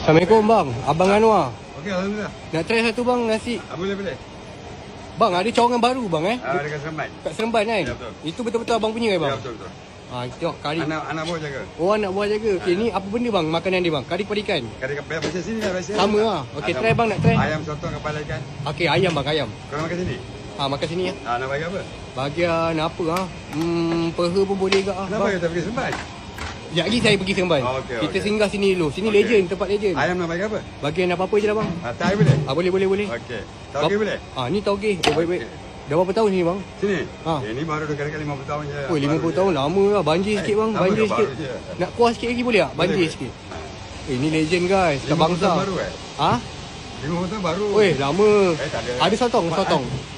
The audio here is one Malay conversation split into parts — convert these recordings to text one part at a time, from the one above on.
Assalamualaikum bang, Abang Anwar. Okey, alhamdulillah. Nak try satu bang nasi. Boleh. Bang, ada cawangan baru bang Dekat Seremban. kat Seremban kan? Ya, betul. Itu betul-betul abang punya kan bang? Ya, betul. Tengok kari. Anak buah jaga. Oh, anak buah jaga. Okey, ni apa benda bang makanan dia bang? Kari kepala ikan. Kari kepala biasa sini lah biasa. Sama lah. Okey, try bang, nak try. Ayam sotong kepala ikan. Okey, ayam bang, ayam. Kau makan sini? Makan sini ya. Nak bagi apa? Bahagian apa peha pun boleh ke Kenapa bang? kita pergi Seremban? Sekejap lagi saya pergi Seremban. Okey, Kita okey. singgah sini dulu. Sini Okey. legend, tempat legend. Ayam nak bagi apa? Bagian apa-apa je lah bang. Tai boleh? Boleh. Okey. Tauge boleh? Ni tauge. Oh, baik-baik. Okey. Dah berapa tahun ni bang? Sini? Ha. Ini baru dekat 50 tahun je. Oh, 50 tahun lama lah. Banjir sikit bang, lama banjir ke sikit. baru je? Nak kuah sikit lagi boleh tak? Banjir Boleh. sikit. Ni legend guys, kat 50 bangsa. tahun baru 50 tahun baru. Oi, lama. Tak ada. Ada sotong.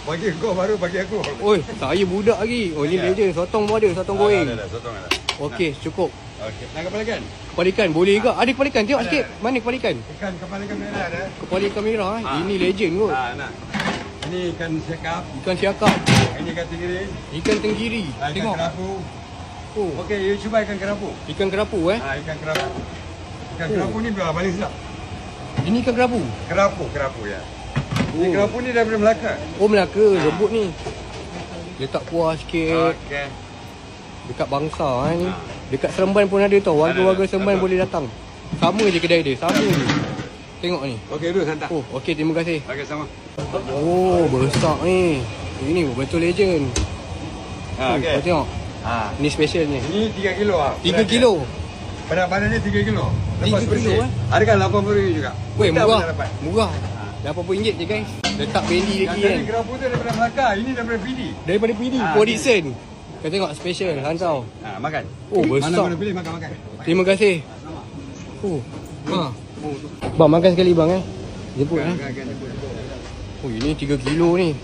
Bagi kau baru bagi aku. Oi, saya budak lagi. Oh, ni Ya. legend. Sotong pun ada, sotong goreng. Ada, sotong ada. Okey, cukup. Okey. Nak kepala ikan? Kepala ikan boleh ke? Ada kepala ikan. Tengok Ada. sikit. Mana kepala ikan? Ikan kepala ikan merah ada. Kepala ikan merah Ini legend kot. Nak. Ini ikan sekap. Ikan siakap, Ini ikan tenggiri. ikan tenggiri. Ikan Tengok. kerapu. Oh, Okey, you cuba ikan kerapu. ikan kerapu Ikan kerapu. Ikan kerapu ni paling sedap. Ini ikan kerapu. Kerapu ya. Ini kerapu ni daripada Melaka. Oh, Melaka, lembut ni. Letak kuah sikit. Okey. Dekat bangsa ni. Dekat Seremban pun ada tau. Warga-warga Seremban Betul. boleh datang. Sama je kedai dia, sama je. Tengok ni. Okey, dulu santai. Oh, okey, terima kasih. Okey, sama. Oh, besar ni. Ini betul legend. Okey. Kau tengok. Ni special ni. Ini 3 kilo 3 kilo. Berat badan ni 3 kilo. 3 kilo, Harga 80 juga. Weh, Kita murah. boleh dapat. Murah. RM80 je guys. Letak bendi lagi Yang kan. tadi kerapu tu daripada Melaka. Ini daripada PD. Daripada PD, Podison. Kau tengok special, hansau. Makan. Oh, Mana besar. mana pilih makan. Terima kasih. Oh. Bang, makan sekali bang Jemput Makan. Oh, ini 3 kilo ni.